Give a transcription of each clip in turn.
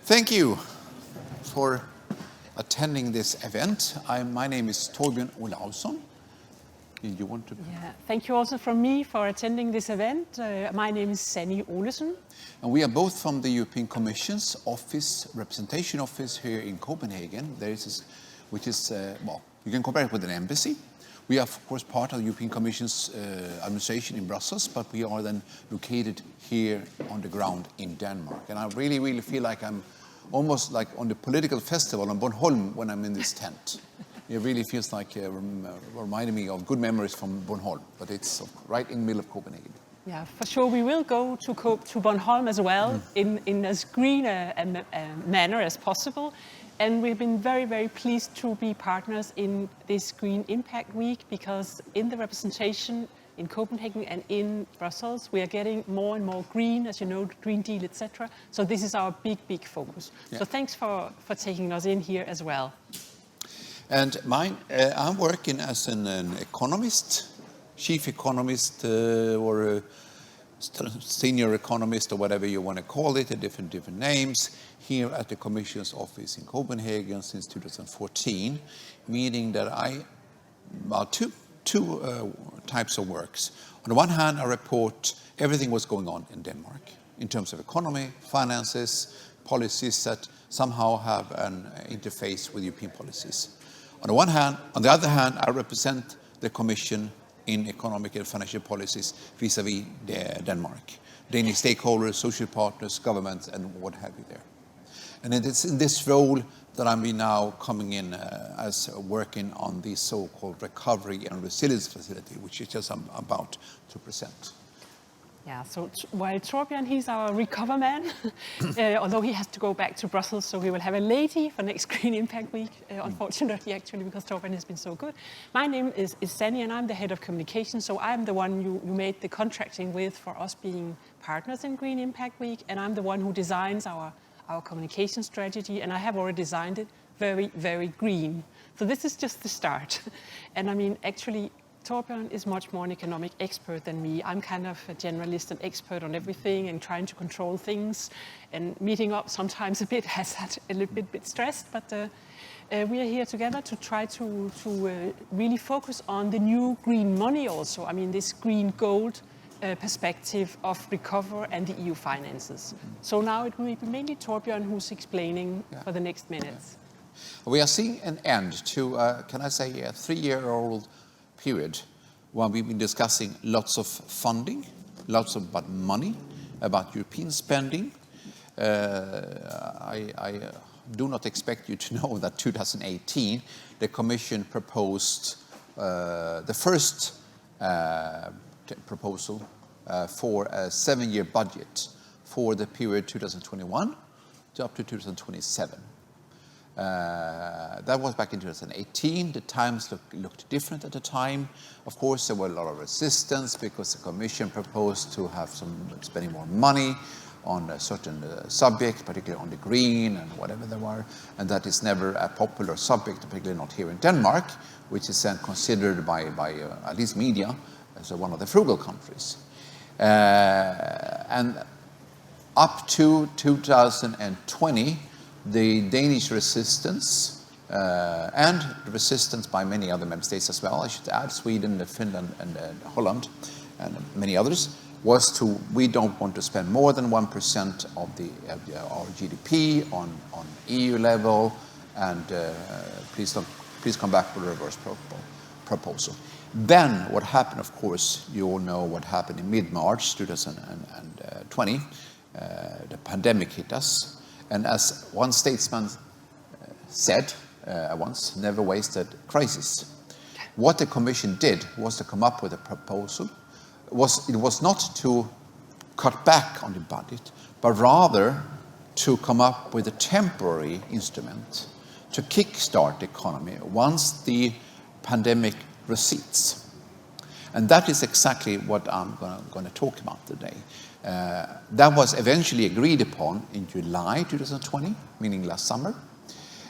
Thank you for attending this event. My name is Torbjørn Olausson. You want to? Yeah, thank you also from me for attending this event. My name is Sanni Olesen. And we are both from the European Commission's office, representation office here in Copenhagen. There is, which is, well, you can compare it with an embassy. We are, of course, part of the European Commission's administration in Brussels, but we are then located here on the ground in Denmark. And I really, really feel like I'm almost like on the political festival on Bornholm when I'm in this tent. It really feels like reminding me of good memories from Bornholm, but it's right in the middle of Copenhagen. Yeah, for sure. We will go to Bornholm as well in as green a manner as possible. And we've been very, very pleased to be partners in this Green Impact Week, because in the representation in Copenhagen and in Brussels, we are getting more and more green, as you know, Green Deal, etc. So this is our big, big focus. Yeah. So thanks for taking us in here as well. And I'm working as an economist, chief economist or a senior economist, or whatever you want to call it, different names, here at the Commission's office in Copenhagen since 2014, meaning that two types of works. On the one hand, I report everything what's going on in Denmark in terms of economy, finances, policies that somehow have an interface with European policies. On the other hand, I represent the Commission in economic and financial policies vis-à-vis Denmark, Danish stakeholders, social partners, governments, and what have you there. And it's in this role that I'm now coming in as working on the so-called Recovery and Resilience Facility, which is just about to present. Yeah, so while Torbjørn, he's our recover man, although he has to go back to Brussels, so we will have a lady for next Green Impact Week, unfortunately, actually, because Torbjørn has been so good. My name is Sanni, and I'm the head of communication, so I'm the one you made the contracting with for us being partners in Green Impact Week, and I'm the one who designs our communication strategy, and I have already designed it very, very green. So this is just the start. And I mean, actually, Torbjørn is much more an economic expert than me. I'm kind of a generalist and expert on everything and trying to control things, and meeting up sometimes a little bit stressed, but we are here together to try to really focus on the new green money also. I mean, this green gold perspective of recover and the EU finances. So now it will be mainly Torbjørn who's explaining for the next minutes. Yeah. We are seeing an end to, can I say, a 3-year-old period when we've been discussing lots of funding, lots about money, about European spending. I do not expect you to know that 2018, the Commission proposed the first proposal for a 7-year budget for the period 2021 to up to 2027. That was back in 2018. The times looked different at the time. Of course, there were a lot of resistance because the Commission proposed to have spending more money on a certain subject, particularly on the green and whatever there were, and that is never a popular subject, particularly not here in Denmark, which is then considered by at least media as one of the frugal countries. And up to 2020, the Danish resistance and the resistance by many other member states as well, I should add, Sweden, Finland, and Holland, and many others, was we don't want to spend more than 1% of our GDP on EU level, and please come back with a reverse proposal. Then what happened, of course, you all know what happened in mid-March 2020. The pandemic hit us. And as one statesman said once, never waste a crisis. What the Commission did was to come up with a proposal. It was not to cut back on the budget, but rather to come up with a temporary instrument to kickstart the economy once the pandemic recedes. And that is exactly what I'm going to talk about today. That was eventually agreed upon in July 2020, meaning last summer.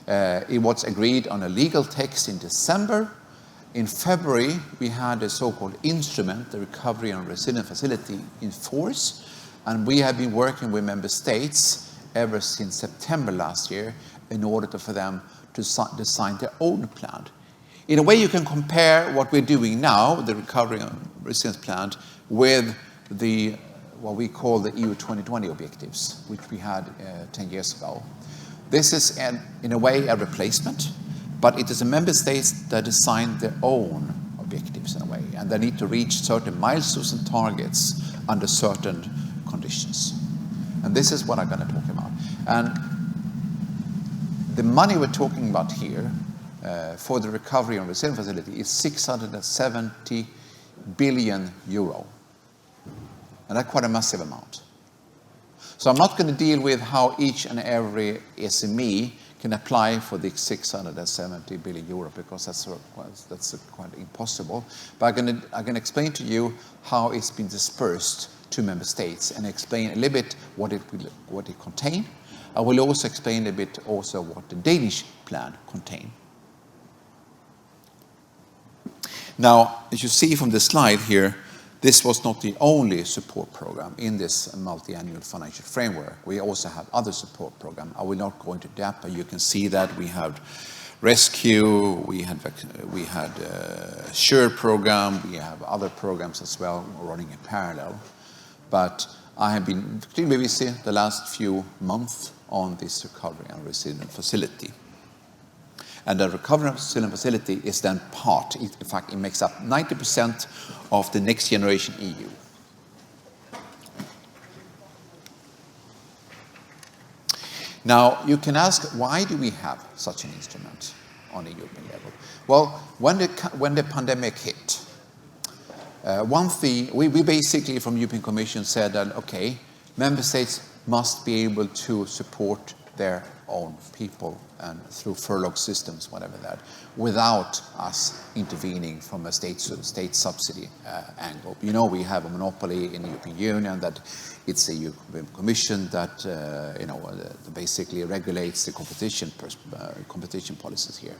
It was agreed on a legal text in December. In February, we had a so-called instrument, the Recovery and Resilience Facility, in force. And we have been working with member states ever since September last year in order for them to design their own plan. In a way, you can compare what we're doing now, the Recovery and Resilience Plan, with what we call the EU 2020 objectives, which we had 10 years ago. This is, in a way, a replacement, but it is the member states that design their own objectives in a way, and they need to reach certain milestones and targets under certain conditions. And this is what I'm going to talk about. And the money we're talking about here for the Recovery and Resilience Facility is 670 billion euro. And that's quite a massive amount. So I'm not going to deal with how each and every SME can apply for the 670 billion euro, because that's quite impossible. But I'm going to explain to you how it's been dispersed to member states and explain a little bit what it contains. I will also explain a bit also what the Danish plan contains. Now, as you see from the slide here, this was not the only support program in this multi-annual financial framework. We also have other support programs. I will not go into depth, but you can see that we have rescue, we had SURE program, we have other programs as well running in parallel. But I have been extremely busy the last few months on this Recovery and Resilience Facility. And the Recovery and Resilience Facility is then in fact, it makes up 90% of the Next Generation EU. Now, you can ask, why do we have such an instrument on a European level? Well, when the pandemic hit, one thing, we basically from European Commission said that, okay, member states must be able to support their own people and through furlough systems, whatever that, without us intervening from a state subsidy angle. You know, we have a monopoly in the European Union, that it's the European Commission that basically regulates the competition policies here.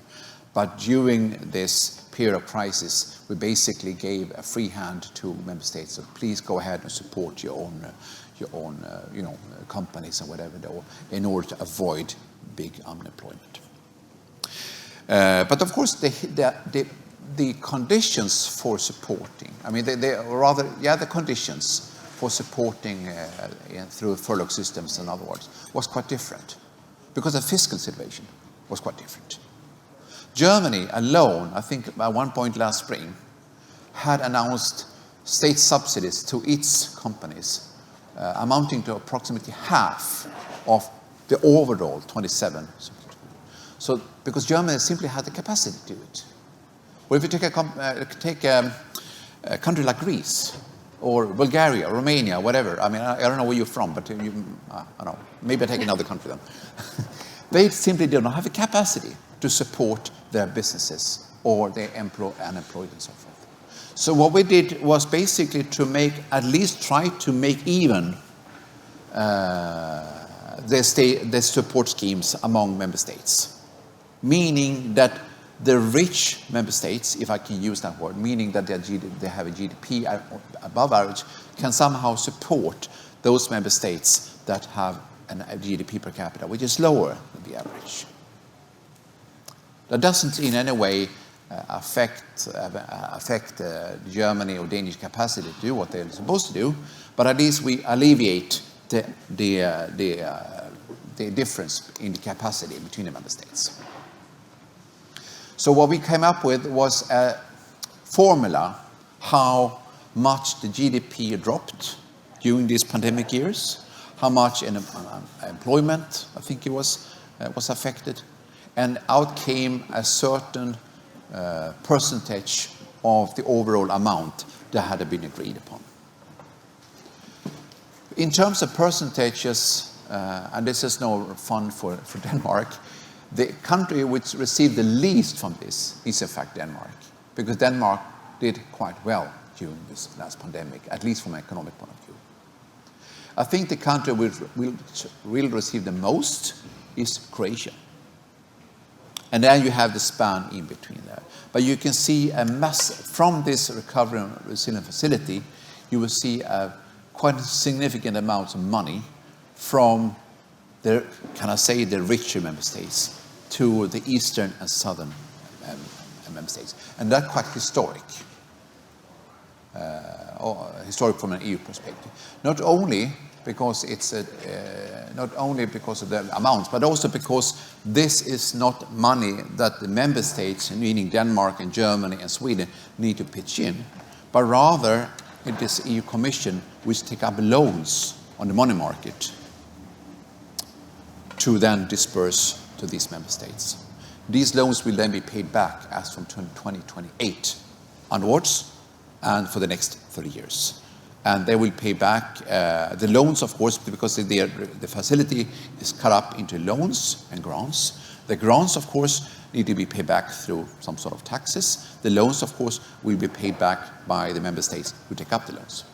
But during this period of crisis, we basically gave a free hand to member states. So please go ahead and support your own companies and whatever, in order to avoid big unemployment. But of course, the conditions for supporting, I mean, the conditions for supporting through furlough systems, in other words, was quite different, because the fiscal situation was quite different. Germany alone, I think at one point last spring, had announced state subsidies to its companies amounting to approximately half of the overall 27. So, because Germany simply had the capacity to do it. Or if you take a country like Greece, or Bulgaria, Romania, whatever, I mean, I don't know where you're from, but I don't know, maybe I take another country then. They simply did not have the capacity to support their businesses or their unemployed and so forth. So what we did was basically to at least try to make even the support schemes among member states. Meaning that the rich member states, if I can use that word, meaning that they have a GDP above average, can somehow support those member states that have a GDP per capita which is lower than the average. That doesn't in any way affect Germany or Danish capacity to do what they're supposed to do, but at least we alleviate the difference in the capacity between the member states. So what we came up with was a formula how much the GDP dropped during these pandemic years, how much in employment, I think it was affected, and out came a certain percentage of the overall amount that had been agreed upon. In terms of percentages, and this is no fun for Denmark, the country which received the least from this is in fact Denmark, because Denmark did quite well during this last pandemic, at least from an economic point of view. I think the country which will receive the most is Croatia. And then you have the span in between there. But you can see a mass from this Recovery and Resilience Facility, you will see quite significant amounts of money from can I say, the richer member states to the eastern and southern member states. And that's quite historic. Historic from an EU perspective. Not only because not only because of the amounts, but also because this is not money that the member states, meaning Denmark and Germany and Sweden, need to pitch in, but rather it is EU Commission which take up loans on the money market to then disperse to these member states. These loans will then be paid back as from 2028 onwards and for the next 30 years. And they will pay back the loans, of course, because the facility is cut up into loans and grants. The grants, of course, need to be paid back through some sort of taxes. The loans, of course, will be paid back by the member states who take up the loans.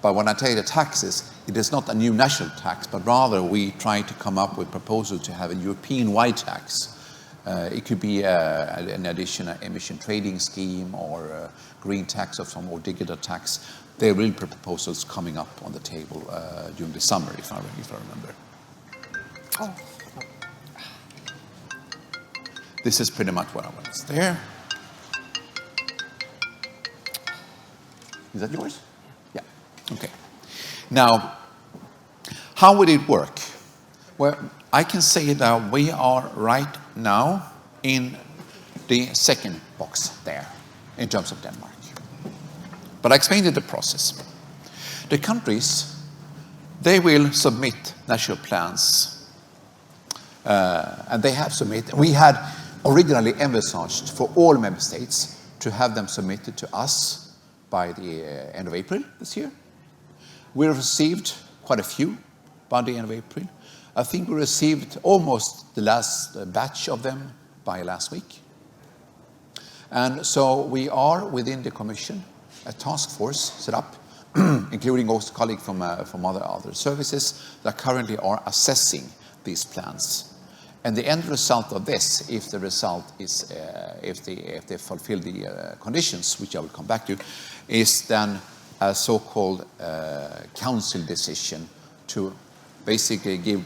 But when I tell you the taxes, it is not a new national tax, but rather we try to come up with proposals to have a European-wide tax. It could be an additional emission trading scheme or a green tax of some more digital tax. There will be proposals coming up on the table during the summer, if I remember. Oh. This is pretty much what I was there. Is that yours? Yeah. Okay. Now, how would it work? Well, I can say that we are right now in the second box there in terms of Denmark. But I explained the process. The countries, they will submit national plans. And they have submitted. We had originally envisaged for all member states to have them submitted to us by the end of April this year. We received quite a few by the end of April. I think we received almost the last batch of them by last week. And so we are within the Commission, a task force set up, including also colleagues from other services that currently are assessing these plans. And the end result of this, if the result is, if they fulfill the conditions, which I will come back to, is then a so-called council decision to basically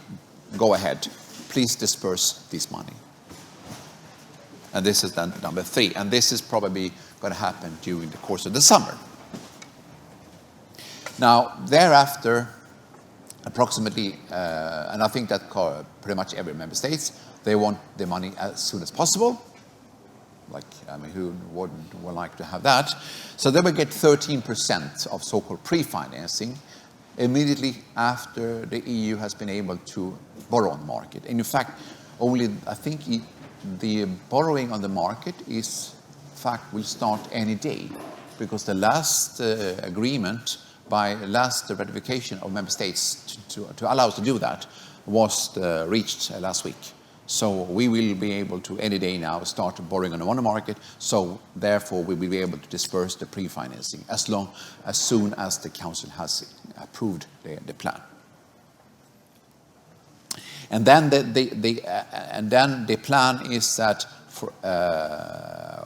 go ahead, please disperse this money. And this is then number 3. And this is probably going to happen during the course of the summer. Now, thereafter, approximately, and I think that pretty much every member state, they want the money as soon as possible. Like, I mean, who wouldn't like to have that? So they will get 13% of so-called pre-financing immediately after the EU has been able to borrow on the market. And in fact, only, I think, the borrowing on the market will start any day, because the last agreement by last ratification of member states to allow us to do that was reached last week. So we will be able to any day now start borrowing on the money market. So therefore we will be able to disperse the pre-financing as soon as the council has approved the plan. And then the plan is that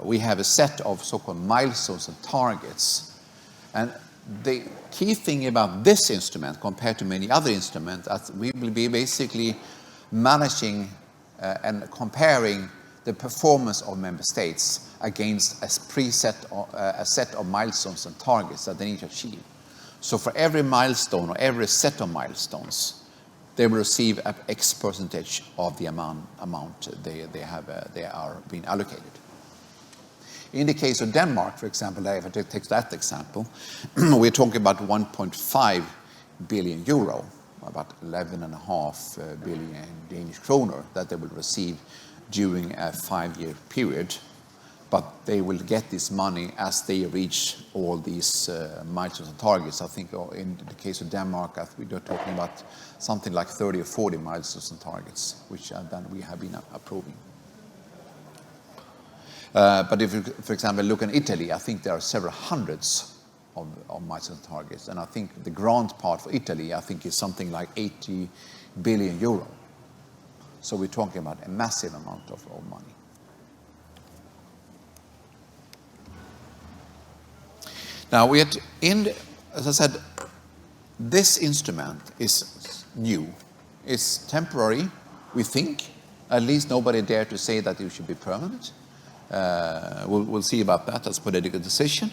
we have a set of so-called milestones and targets. And the key thing about this instrument compared to many other instruments is we will be basically managing and comparing the performance of member states against a set of milestones and targets that they need to achieve. So for every milestone or every set of milestones, they will receive X percentage of the amount they are being allocated. In the case of Denmark, for example, if I take that example, we're talking about 1.5 billion euro, about 11.5 billion Danish kroner that they will receive during a 5-year period. But they will get this money as they reach all these milestones and targets. I think in the case of Denmark, we're talking about something like 30 or 40 milestones and targets, which then we have been approving. But if you, for example, look at Italy, I think there are several hundreds of milestones and targets. And I think the grant part for Italy, I think, is something like 80 billion euro. So we're talking about a massive amount of money. Now, as I said, this instrument is new. is temporary, we think. At least nobody dare to say that it should be permanent. We'll see about that as political decision.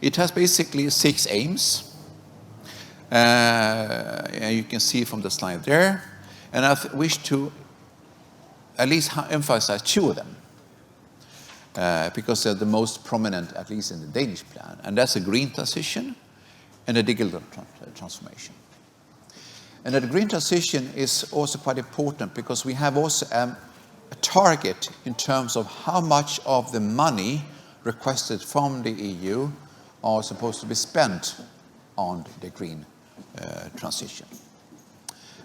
It has basically 6 aims. You can see from the slide there. And I wish to at least emphasize 2 of them. Because they're the most prominent, at least in the Danish plan. And that's a green transition and a digital transformation. And the green transition is also quite important because we have also a target in terms of how much of the money requested from the EU are supposed to be spent on the green transition.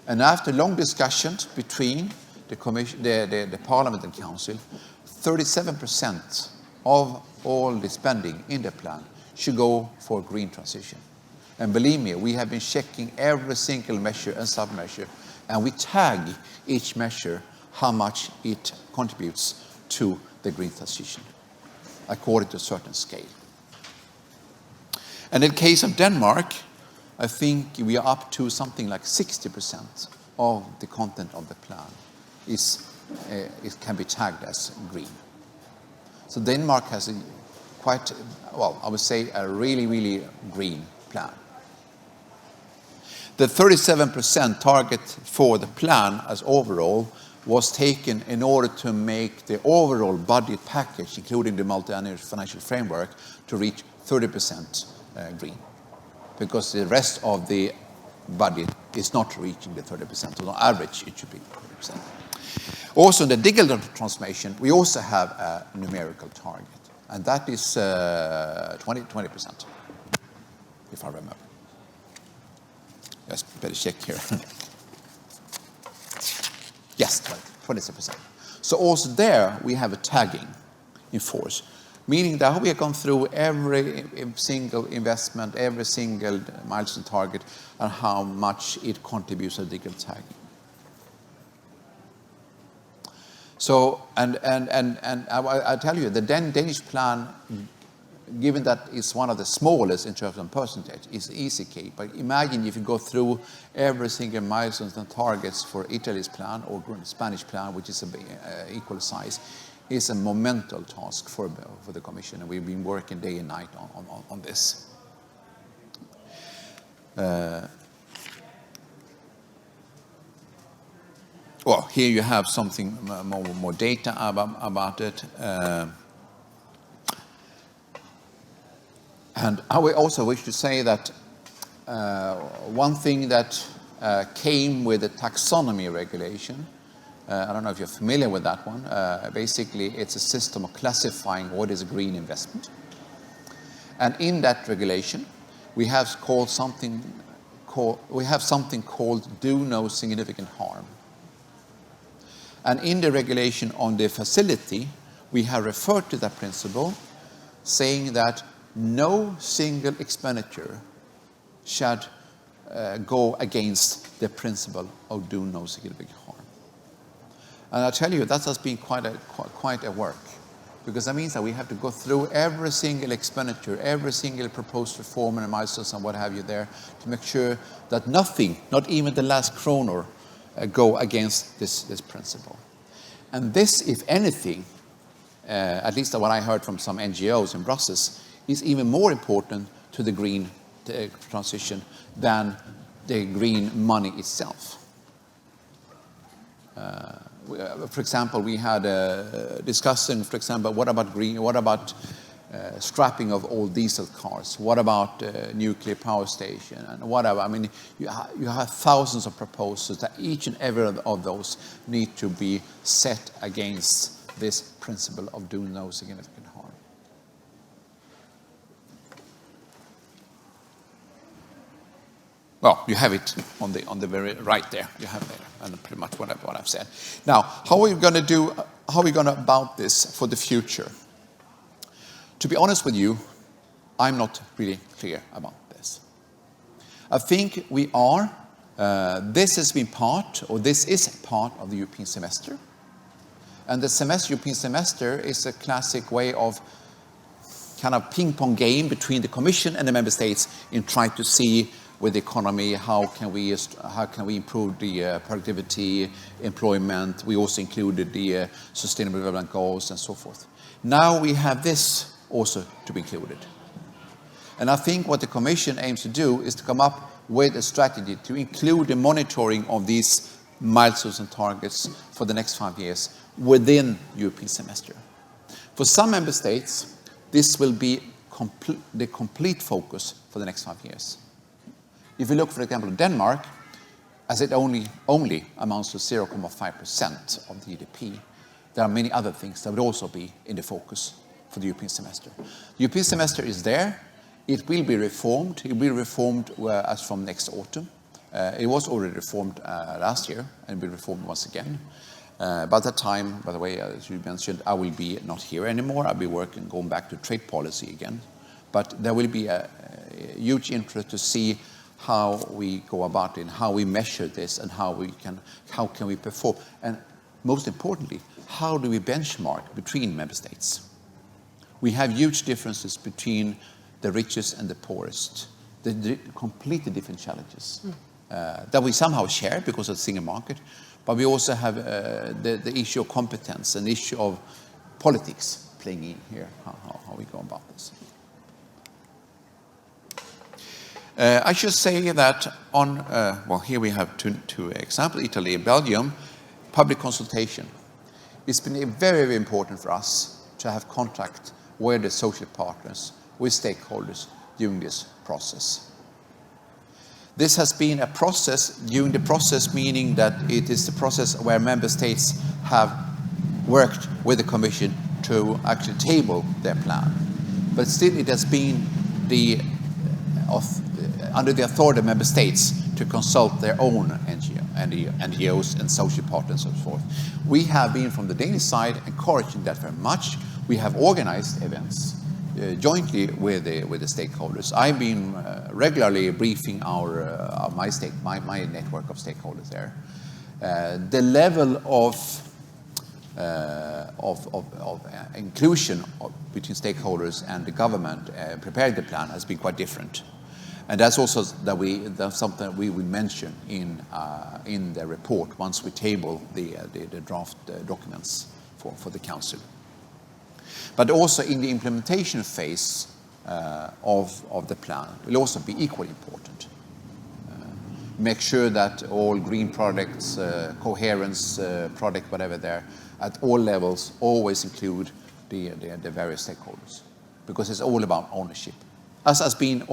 And after long discussions between the Commission, the Parliament and Council, 37% of all the spending in the plan should go for green transition. And believe me, we have been checking every single measure and sub-measure, and we tag each measure how much it contributes to the green transition, according to a certain scale. And in the case of Denmark, I think we are up to something like 60% of the content of the plan it can be tagged as green. So Denmark has a quite, well, I would say a really, really green plan. The 37% target for the plan as overall was taken in order to make the overall budget package, including the multi-annual financial framework, to reach 30% green. Because the rest of the budget is not reaching the 30%. So on average, it should be 30%. Also, in the digital transformation, we also have a numerical target. And that is 20%, if I remember. Just better check here. Yes, 27%. So also there, we have a tagging in force, meaning that we have gone through every single investment, every single milestone target, and how much it contributes to digital tagging. So, and I tell you, the Danish plan, given that it's one of the smallest in terms of percentage, is easy case. But imagine if you go through every single milestone and targets for Italy's plan or Spanish plan, which is equal size, is a monumental task for the Commission, and we've been working day and night on this. Well, here you have something more data about it. And I would also wish to say that one thing that came with the taxonomy regulation, I don't know if you're familiar with that one. Basically, it's a system of classifying what is a green investment. And in that regulation, we have something called do no significant harm. And in the regulation on the facility, we have referred to that principle, saying that no single expenditure should go against the principle of do no significant harm. And I tell you, that has been quite a work, because that means that we have to go through every single expenditure, every single proposed reform and milestones and what have you there, to make sure that nothing, not even the last kroner, go against this principle. And this, if anything, at least what I heard from some NGOs in Brussels, is even more important to the green transition than the green money itself. For example, we had a discussion, for example, what about green, what about scrapping of all diesel cars? What about nuclear power station and whatever? I mean, you have thousands of proposals that each and every of those need to be set against this principle of do no significant harm. Well, you have it on the very right there. You have there, and pretty much what I've said. Now, how are we going to do? How are we going to about this for the future? To be honest with you, I'm not really clear about this. I think we are. This has been part, or this is part of the European semester. And the European semester is a classic way of kind of ping-pong game between the Commission and the Member States in trying to see with the economy, how can we improve the productivity, employment. We also included the sustainable development goals and so forth. Now we have this also to be included. And I think what the Commission aims to do is to come up with a strategy to include the monitoring of these milestones and targets for the next 5 years within European semester. For some member states, this will be the complete focus for the next 5 years. If you look, for example, at Denmark, as it only amounts to 0.5% of the GDP, there are many other things that would also be in the focus for the European semester. The European semester is there. It will be reformed. It will be reformed as from next autumn. It was already reformed last year and will be reformed once again. By that time, by the way, as you mentioned, I will be not here anymore. I'll be going back to trade policy again. But there will be a huge interest to see how we go about it, and how we measure this, and how can we perform, and most importantly, how do we benchmark between member states? We have huge differences between the richest and the poorest, the completely different challenges that we somehow share because of the single market, but we also have the issue of competence and the issue of politics playing in here, how we go about this. I should say that here we have two examples, Italy and Belgium, public consultation. It's been very, very important for us to have contact with the social partners, with stakeholders during this process. This has been a process, during the process meaning that it is the process where member states have worked with the Commission to actually table their plan. But still it has been under the authority of member states to consult their own NGOs and social partners and so forth. We have been, from the Danish side, encouraging that very much. We have organized events jointly with the stakeholders. I've been regularly briefing my network of stakeholders there. The level of inclusion between stakeholders and the government preparing the plan has been quite different. And that's also that's something we will mention in the report once we table the draft documents for the Council. But also in the implementation phase of the plan will also be equally important. Make sure that all green products, coherence product, whatever there, at all levels, always include the various stakeholders, because it's all about ownership, as has been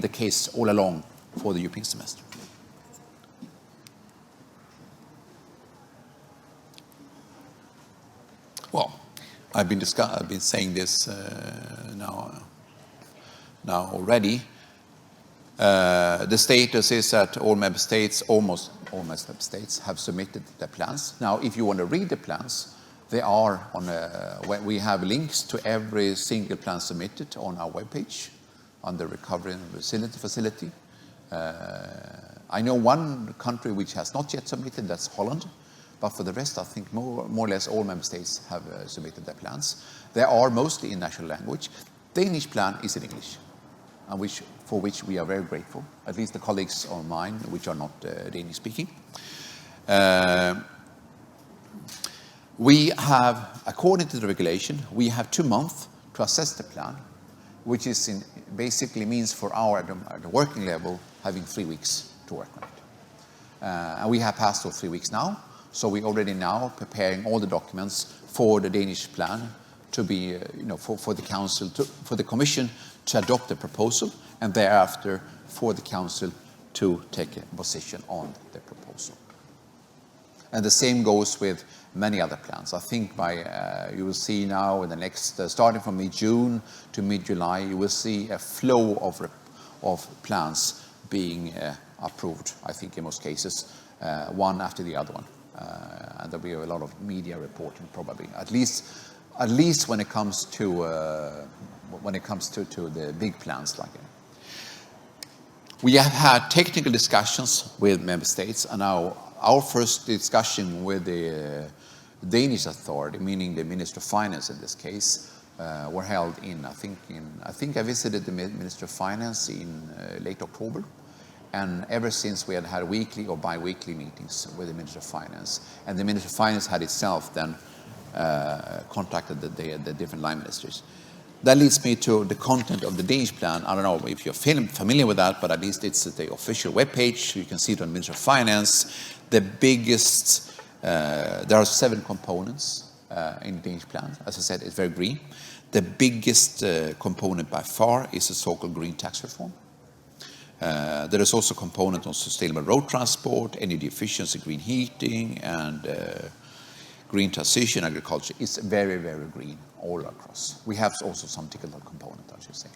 the case all along for the European semester. Well, I've been saying this now already. The status is that all member states, almost all member states, have submitted their plans. Now, if you want to read the plans, they are we have links to every single plan submitted on our webpage on the Recovery and Resilience Facility. I know one country which has not yet submitted, that's Holland. But for the rest, I think more or less all member states have submitted their plans. They are mostly in national language. Danish plan is in English, and for which we are very grateful, at least the colleagues of mine which are not Danish speaking. We have, according to the regulation, we have 2 months to assess the plan, which is basically means for at the working level having 3 weeks to work on it. And we have passed those 3 weeks now, so we're already now preparing all the documents for the Danish plan to be, for the Council, for the Commission to adopt the proposal, and thereafter for the Council to take a position on the proposal. And the same goes with many other plans. I think you will see now in the next, starting from mid-June to mid-July, you will see a flow of plans being approved, I think in most cases, one after the other one. And there'll be a lot of media reporting probably, at least when it comes to the big plans like it. We have had technical discussions with member states, and our first discussion with the Danish authority, meaning the Minister of Finance in this case, were held I think I visited the Minister of Finance in late October, and ever since we had weekly or bi-weekly meetings with the Minister of Finance, and the Minister of Finance had itself then contacted the different line ministers. That leads me to the content of the Danish plan. I don't know if you're familiar with that, but at least it's the official webpage. You can see it on the Minister of Finance. The biggest, there are 7 components in the Danish plan. As I said, it's very green. The biggest component by far is the so-called green tax reform. There is also a component on sustainable road transport, energy efficiency, green heating, and green transition agriculture. It's very, very green all across. We have also some technical component, I should say.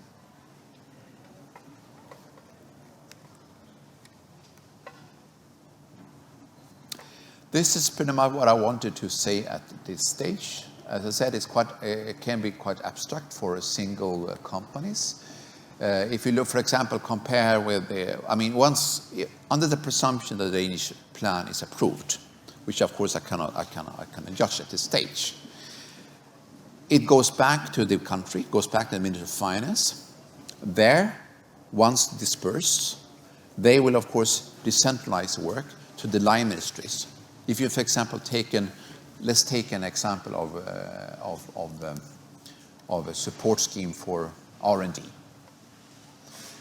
This is pretty much what I wanted to say at this stage. As I said, it can be quite abstract for a single companies. If you look, for example, compare with once under the presumption that the Danish plan is approved, which of course I cannot judge at this stage, it goes back to the country, goes back to the Ministry of Finance. There, once dispersed, they will of course decentralize the work to the line ministries. If you, for example, let's take an example of a support scheme for R&D.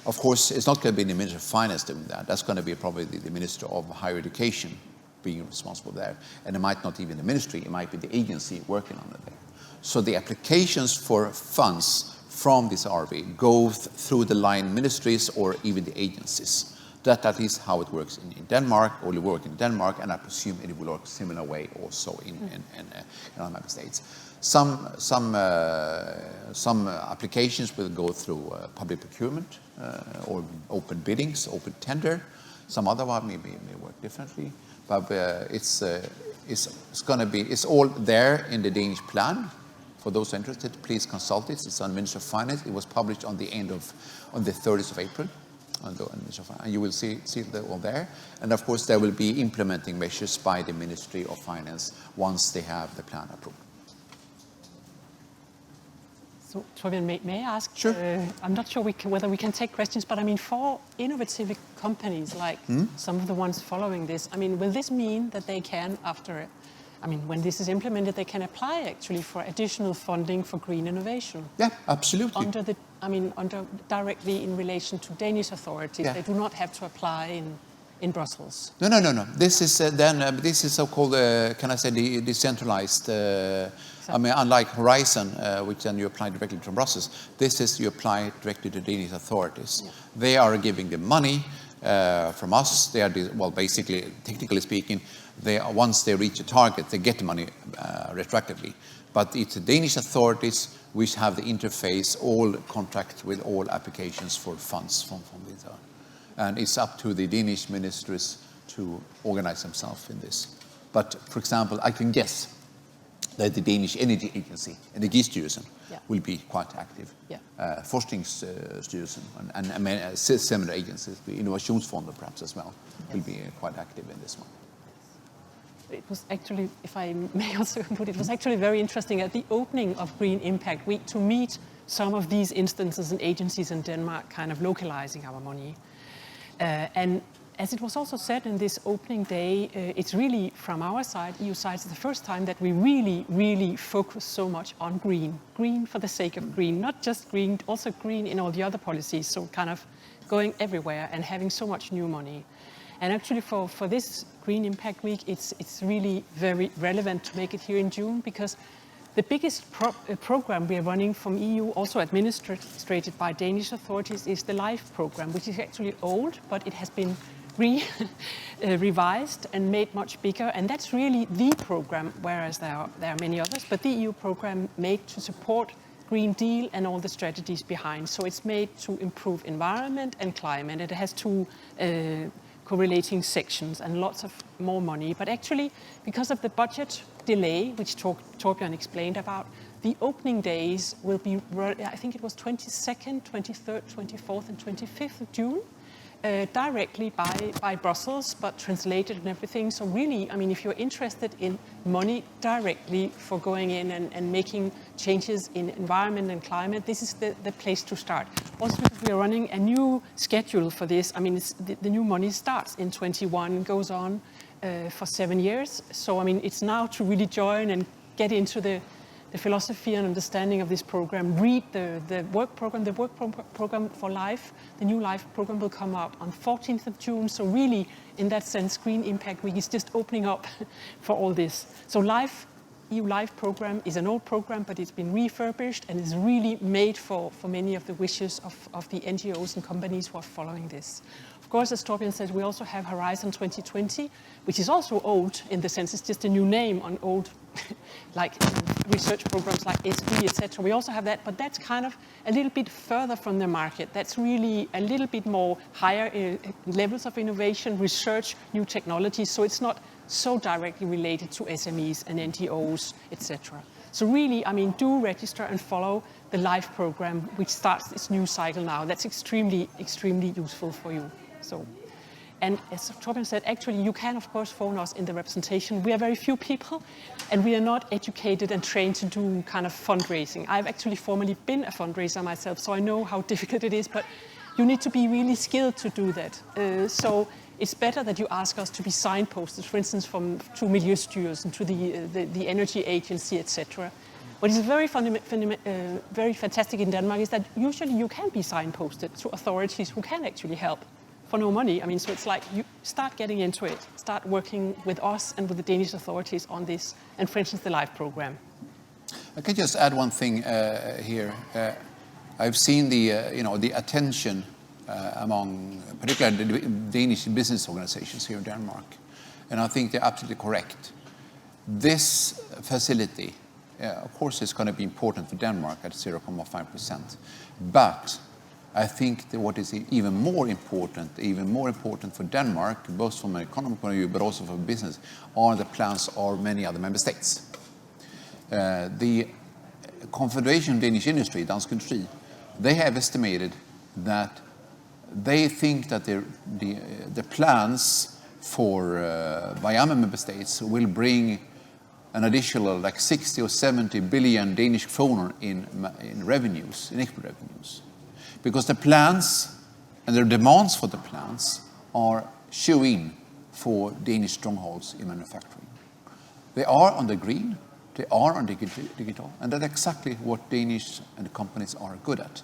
Of course, it's not going to be the Minister of Finance doing that. That's going to be probably the Minister of Higher Education being responsible there. And it might not even the ministry, it might be the agency working on it there. So the applications for funds from this RV go through the line ministries or even the agencies. That's at least how it works in Denmark, or will work in Denmark, and I presume it will work similar way also in other member states. Some applications will go through public procurement or open biddings, open tender. Some other one may work differently, but it's all there in the Danish plan. For those interested, please consult it. It's on Minister of Finance. It was published on the 30th of April. And you will see it all there. And of course, there will be implementing measures by the Ministry of Finance once they have the plan approved. So, Torbjørn, may I ask? Sure. I'm not sure whether we can take questions, but for innovative companies like some of the ones following this, will this mean that they can, when this is implemented, they can apply actually for additional funding for green innovation? Yeah, absolutely. Under directly in relation to Danish authorities, Yeah. They do not have to apply in Brussels. No. This is this is so-called, the decentralized. Unlike Horizon, which then you apply directly to Brussels, this is you apply directly to Danish authorities. Yeah. They are giving the money from us. They are basically, technically speaking, once they reach a target, they get the money retroactively. But it's the Danish authorities which have the interface, all contract with all applications for funds from this. And it's up to the Danish ministries to organize themselves in this. But, for example, I can guess that the Danish Energy Agency, Energistyrelsen, will be quite active. Yeah. Forskningsstyrelsen and similar agencies, the Innovationsfonder perhaps as well, will be quite active in this one. It was actually, if I may also put, it was actually very interesting at the opening of Green Impact Week to meet some of these instances and agencies in Denmark kind of localizing our money. And as it was also said in this opening day, it's really, from our side, EU side, it's the first time that we really, really focus so much on green. Green for the sake of green, not just green, also green in all the other policies, so kind of going everywhere and having so much new money. And actually for this Green Impact Week, it's really very relevant to make it here in June, because the biggest program we are running from EU, also administrated by Danish authorities, is the LIFE program, which is actually old, but it has been revised and made much bigger. And that's really the program, whereas there are many others, but the EU program made to support Green Deal and all the strategies behind. So it's made to improve environment and climate. It has two correlating sections and lots of more money. But actually, because of the budget delay, which Torbjørn explained about, the opening days will be, I think it was 22nd, 23rd, 24th and 25th of June. directly by Brussels, but translated and everything. So really, I mean, if you're interested in money directly for going in and making changes in environment and climate, this is the place to start. Also because we are running a new schedule for this. I mean, the new money starts in 21, goes on for 7 years. So, I mean, it's now to really join and get into the philosophy and understanding of this program. Read the work program. The work program for LIFE, the new LIFE program will come out on 14th of June. So really, in that sense, Green Impact Week is just opening up for all this. So LIFE, EU LIFE program is an old program, but it's been refurbished and is really made for many of the wishes of the NGOs and companies who are following this. Of course, as Torbjørn said, we also have Horizon 2020, which is also old in the sense it's just a new name on old like research programs like SB, etc. We also have that, but that's kind of a little bit further from the market. That's really a little bit more higher levels of innovation, research, new technologies. So it's not so directly related to SMEs and NGOs, etc. So really, I mean, do register and follow the LIFE program, which starts its new cycle now. That's extremely, extremely useful for you. So. And as Torbjørn said, actually, you can, of course, phone us in the representation. We are very few people, and we are not educated and trained to do kind of fundraising. I've actually formerly been a fundraiser myself, so I know how difficult it is, but you need to be really skilled to do that. So it's better that you ask us to be signposted, for instance, to Miljøstyrelsen, to the Energy Agency, etc. What is very fantastic in Denmark is that usually you can be signposted to authorities who can actually help. For no money. I mean, so it's like you start getting into it, start working with us and with the Danish authorities on this, and for instance, the LIFE program. I can just add one thing here. I've seen the attention among particularly the Danish business organizations here in Denmark, and I think they're absolutely correct. This facility, of course, is going to be important for Denmark at 0.5%, but I think that what is even more important for Denmark, both from an economic point of view, but also for business, are the plans of many other member states. The Confederation of Danish Industry, Dansk Industri, they have estimated that they think that the plans by other member states will bring an additional like 60 or 70 billion Danish kroner in revenues, in export revenues. Because the plans and the demands for the plans are showing for Danish strongholds in manufacturing. They are on the green, they are on digital, and that's exactly what Danish and the companies are good at.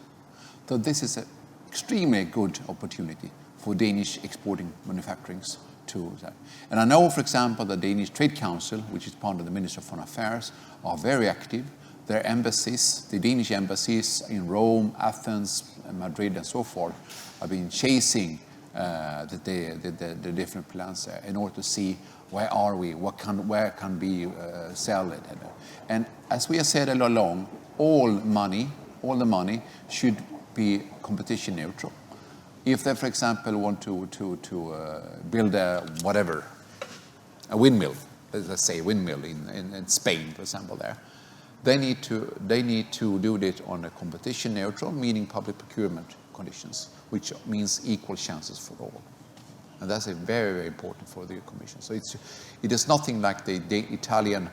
So this is an extremely good opportunity for Danish exporting manufacturings to that. And I know, for example, the Danish Trade Council, which is part of the Ministry of Foreign Affairs, are very active. Their embassies, the Danish embassies in Rome, Athens, Madrid, and so forth, have been chasing the different plans in order to see where are we, where can we sell it. And as we have said all along, all the money should be competition neutral. If they, for example, want to build a windmill, let's say a windmill in Spain, for example, they need to do it on a competition neutral, meaning public procurement conditions, which means equal chances for all. And that's very, very important for the Commission. So it is nothing like the Italian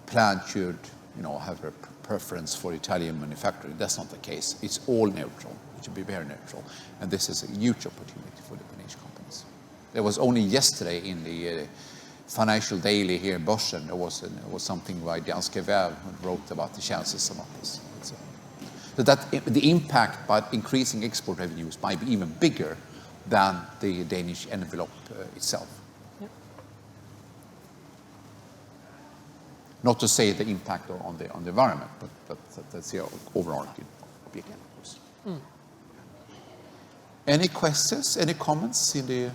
plant should have a preference for Italian manufacturing. That's not the case. It's all neutral. It should be very neutral. And this is a huge opportunity for the Danish companies. There was only yesterday in the Financial Daily here in Boston, there was something by Danske Erhverv who wrote about the chances of this. So that the impact by increasing export revenues might be even bigger than the Danish envelope itself. Yep. Not to say the impact on the environment, but that's the overarching objective, of course. Mm. Any questions? Any comments in the?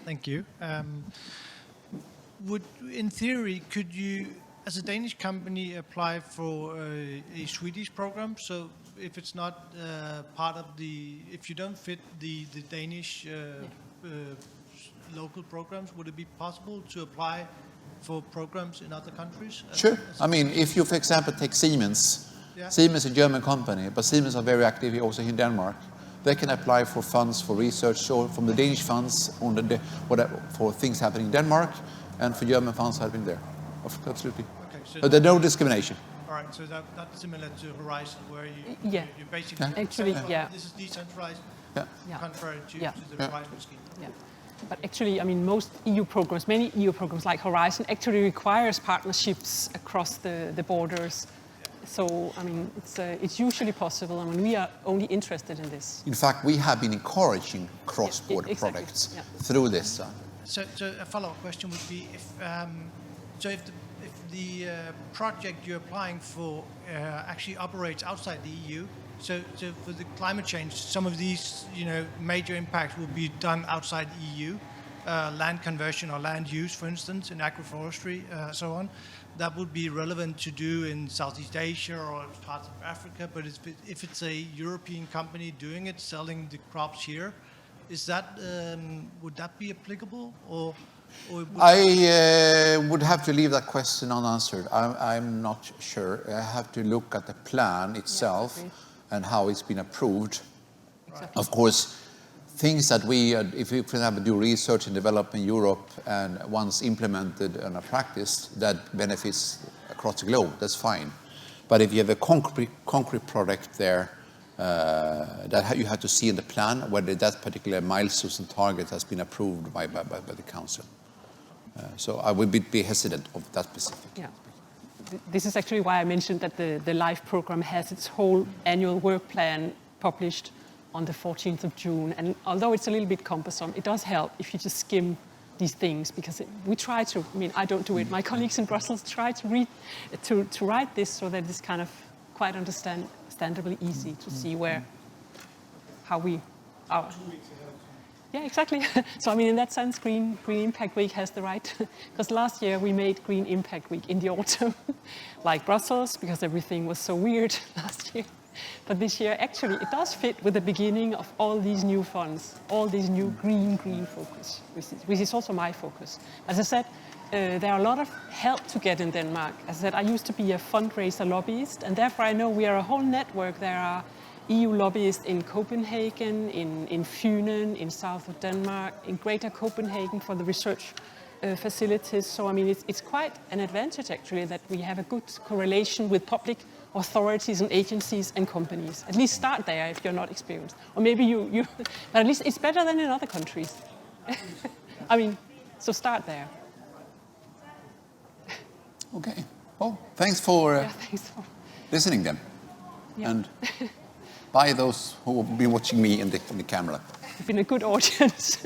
Thank you. In theory, could you, as a Danish company, apply for a Swedish program? So if it's not part of if you don't fit the Danish local programs, would it be possible to apply for programs in other countries? Sure. I mean, if you, for example, take Siemens. Yeah. Siemens is a German company, but Siemens are very active also in Denmark. They can apply for funds for research or from the Danish funds on for things happening in Denmark and for German funds happening there. Absolutely. Okay, so But there's no discrimination. all right, so that's similar to Horizon, where Yeah. you basically Actually, yeah. this is decentralized, Yeah. Yeah. contrary to Yeah. the Horizon scheme. Yeah. But actually, I mean, most EU programs, many EU programs like Horizon, actually requires partnerships across the borders. So, I mean, it's usually possible. I mean, we are only interested in this. In fact, we have been encouraging cross-border Yeah, exactly. projects Yeah. through this. So a follow-up question would be if the project you're applying for actually operates outside the EU. So for the climate change, some of these major impacts will be done outside the EU, land conversion or land use, for instance, in agroforestry, so on. That would be relevant to do in Southeast Asia or parts of Africa. But if it's a European company doing it, selling the crops here, is that would that be applicable or I would have to leave that question unanswered. I'm not sure. I have to look at the plan itself and how it's been approved. Right. Of course, things that if we, for example, do research and develop in Europe and once implemented and are practiced, that benefits across the globe, that's fine. But if you have a concrete product there, that you have to see in the plan whether that particular milestones and target has been approved by the Council. So I would be hesitant of that specific. Yeah. This is actually why I mentioned that the LIFE program has its whole annual work plan published on the 14th of June. And although it's a little bit cumbersome, it does help if you just skim these things, because we try to, I mean, I don't do it. My colleagues in Brussels try to write this so that it's kind of quite understandably easy to see how we are. Yeah, exactly. So, I mean, in that sense, Green Impact Week has the right, because last year we made Green Impact Week in the autumn, like Brussels, because everything was so weird last year. But this year, actually, it does fit with the beginning of all these new funds, all these new green focus, which is also my focus. As I said, there are a lot of help to get in Denmark. As I said, I used to be a fundraiser lobbyist, and therefore I know we are a whole network. There are EU lobbyists in Copenhagen, in Funen, in south of Denmark, in Greater Copenhagen for the research facilities. So, I mean, it's quite an advantage, actually, that we have a good correlation with public authorities and agencies and companies. At least start there if you're not experienced. Or maybe you but at least it's better than in other countries. I mean, so start there. Okay. Well, thanks for listening then. Yeah. And by those who have been watching me in the camera. You've been a good audience.